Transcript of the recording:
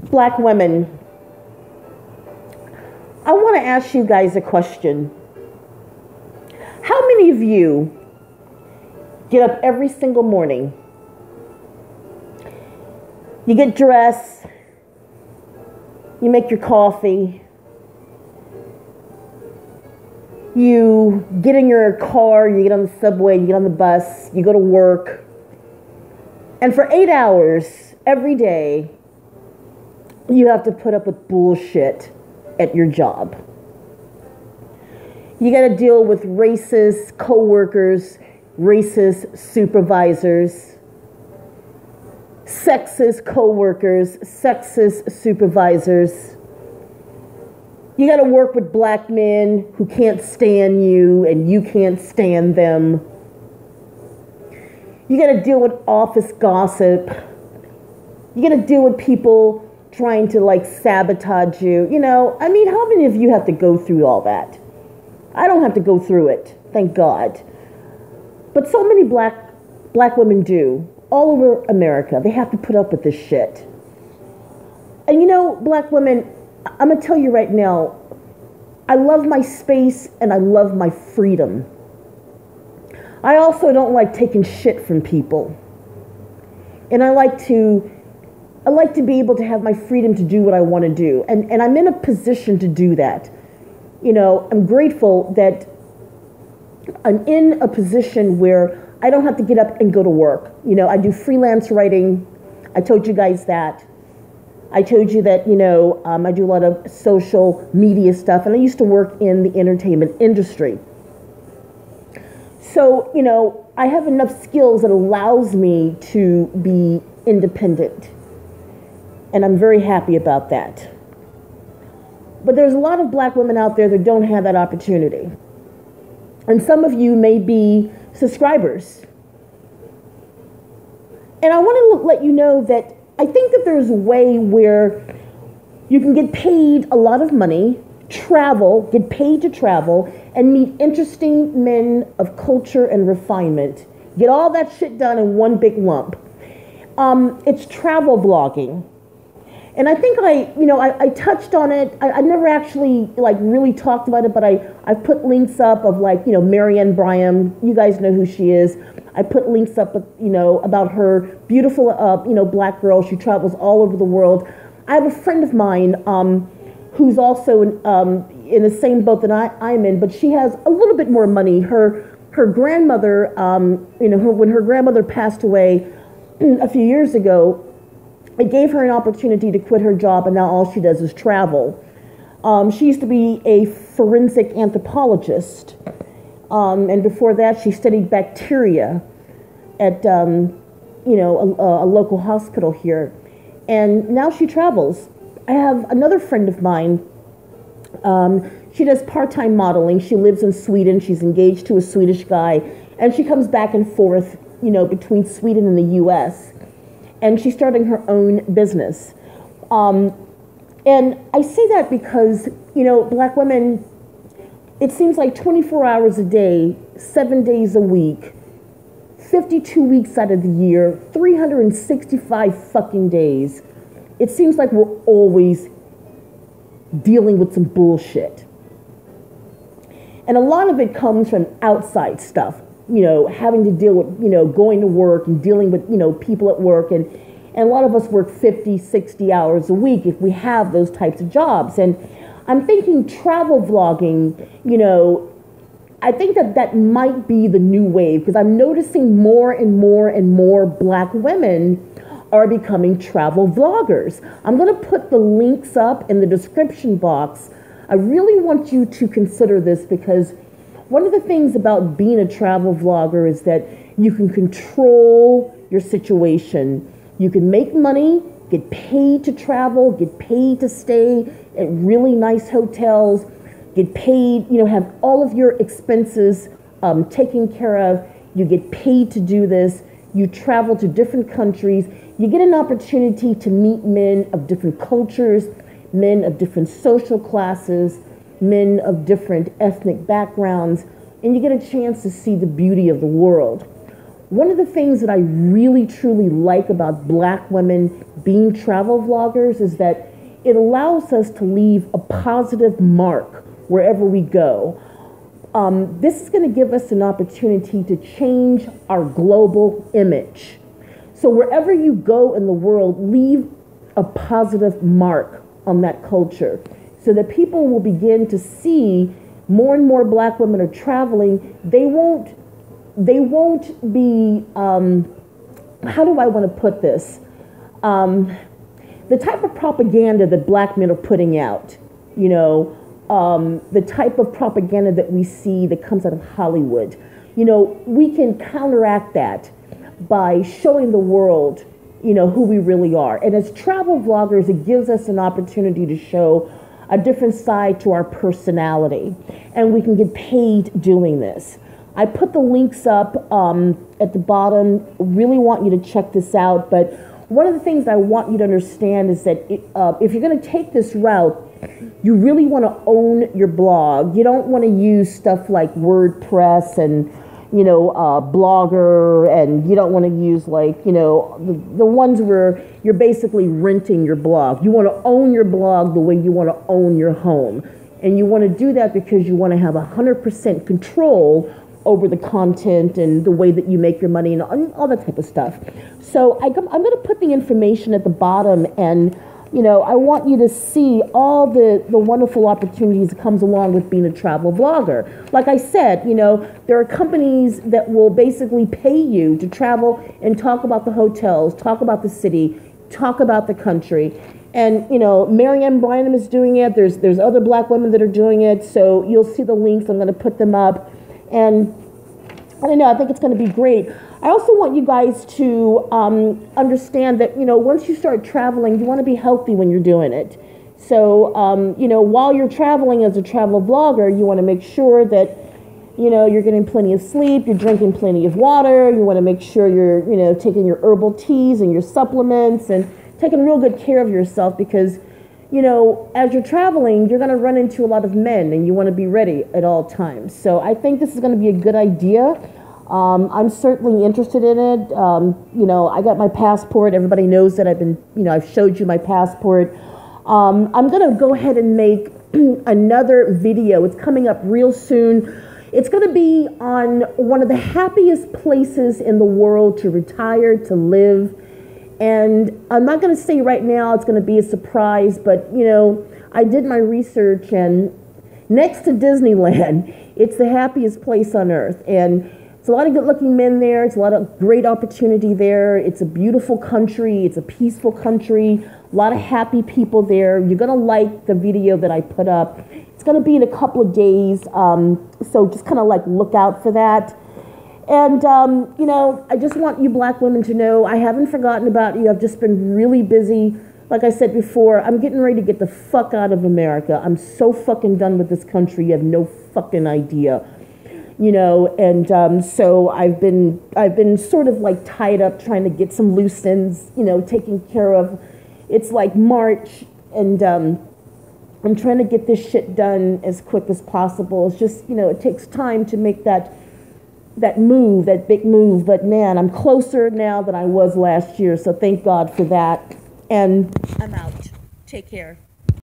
Black women, I want to ask you guys a question. How many of you get up every single morning? You get dressed, you make your coffee, you get in your car, you get on the subway, you get on the bus, you go to work, and for 8 hours every day, you have to put up with bullshit at your job. You got to deal with racist coworkers, racist supervisors, sexist coworkers, sexist supervisors. You got to work with black men who can't stand you and you can't stand them. You got to deal with office gossip. You got to deal with people trying to like sabotage you. You know, I mean, how many of you have to go through all that? I don't have to go through it, thank God. But so many black women do. All over America, they have to put up with this shit. And you know, black women, I'm gonna tell you right now, I love my space and I love my freedom. I also don't like taking shit from people. And I like to be able to have my freedom to do what I want to do. And I'm in a position to do that. You know, I'm grateful that I'm in a position where I don't have to get up and go to work. You know, I do freelance writing. I told you guys that. I told you that, you know, I do a lot of social media stuff, and I used to work in the entertainment industry. So, you know, I have enough skills that allows me to be independent. And I'm very happy about that. But there's a lot of black women out there that don't have that opportunity. And some of you may be subscribers. And I want to let you know that I think that there's a way where you can get paid a lot of money, travel, get paid to travel, and meet interesting men of culture and refinement. Get all that shit done in one big lump. It's travel vlogging. And I think I touched on it. I never actually like really talked about it, but I put links up of like, you know, Marianne Bryan. You guys know who she is. I put links up, you know, about her beautiful, you know, black girl. She travels all over the world. I have a friend of mine who's also in the same boat that I'm in, but she has a little bit more money. Her grandmother, you know, when her grandmother passed away a few years ago, it gave her an opportunity to quit her job, and now all she does is travel. She used to be a forensic anthropologist, and before that, she studied bacteria at you know, a local hospital here, and now she travels. I have another friend of mine. She does part-time modeling. She lives in Sweden. She's engaged to a Swedish guy, and she comes back and forth, you know, between Sweden and the U.S. And she's starting her own business. And I say that because, you know, black women, it seems like 24 hours a day, 7 days a week, 52 weeks out of the year, 365 fucking days. It seems like we're always dealing with some bullshit. And a lot of it comes from outside stuff. You know, having to deal with, you know, going to work and dealing with, you know, people at work. And a lot of us work 50, 60 hours a week if we have those types of jobs. And I'm thinking travel vlogging, you know, I think that might be the new wave, because I'm noticing more and more and more black women are becoming travel vloggers. I'm going to put the links up in the description box. I really want you to consider this, because one of the things about being a travel vlogger is that you can control your situation. You can make money, get paid to travel, get paid to stay at really nice hotels, get paid, you know, have all of your expenses taken care of. You get paid to do this. You travel to different countries. You get an opportunity to meet men of different cultures, men of different social classes, men of different ethnic backgrounds, and you get a chance to see the beauty of the world. one of the things that I really truly like about black women being travel vloggers is that it allows us to leave a positive mark wherever we go. This is going to give us an opportunity to change our global image. So wherever you go in the world, leave a positive mark on that culture so that people will begin to see more and more black women are traveling. They won't be, how do I want to put this? The type of propaganda that black men are putting out, you know, the type of propaganda that we see that comes out of Hollywood, you know, we can counteract that by showing the world, you know, who we really are. And as travel vloggers, it gives us an opportunity to show a different side to our personality, and we can get paid doing this. I put the links up at the bottom. Really want you to check this out, but one of the things I want you to understand is that if you're going to take this route, you really want to own your blog. You don't want to use stuff like WordPress and, you know, Blogger, and you don't want to use, like, you know, the ones where you're basically renting your blog. You want to own your blog the way you want to own your home. And you want to do that because you want to have 100% control over the content and the way that you make your money and all that type of stuff. So I'm going to put the information at the bottom, and, you know, I want you to see all the wonderful opportunities that comes along with being a travel vlogger. Like I said, you know, there are companies that will basically pay you to travel and talk about the hotels, talk about the city, talk about the country. And, you know, Marianne Brynum is doing it. There's other black women that are doing it. So you'll see the links. I'm going to put them up. And I don't know, I think it's going to be great. I also want you guys to understand that, you know, once you start traveling, you want to be healthy when you're doing it. So, you know, while you're traveling as a travel vlogger, you want to make sure that, you know, you're getting plenty of sleep, you're drinking plenty of water, you want to make sure you're, you know, taking your herbal teas and your supplements and taking real good care of yourself, because, you know, as you're traveling, you're going to run into a lot of men, and you want to be ready at all times. So I think this is going to be a good idea. I'm certainly interested in it. You know, I got my passport. Everybody knows that I've showed you my passport. I'm going to go ahead and make another video. It's coming up real soon. It's going to be on one of the happiest places in the world to retire, to live. And I'm not going to say right now it's going to be a surprise, but, you know, I did my research, and next to Disneyland, it's the happiest place on earth. And it's a lot of good-looking men there. It's a lot of great opportunity there. It's a beautiful country. It's a peaceful country. A lot of happy people there. You're going to like the video that I put up. It's going to be in a couple of days, so just kind of like look out for that. And, you know, I just want you black women to know I haven't forgotten about you. I've just been really busy. Like I said before, I'm getting ready to get the fuck out of America. I'm so fucking done with this country. You have no fucking idea. You know, and so I've been sort of like tied up trying to get some loose ends, you know, taken care of. It's like March, and I'm trying to get this shit done as quick as possible. It's just, you know, it takes time to make that move, that big move. But man, I'm closer now than I was last year, so thank God for that. And I'm out. Take care.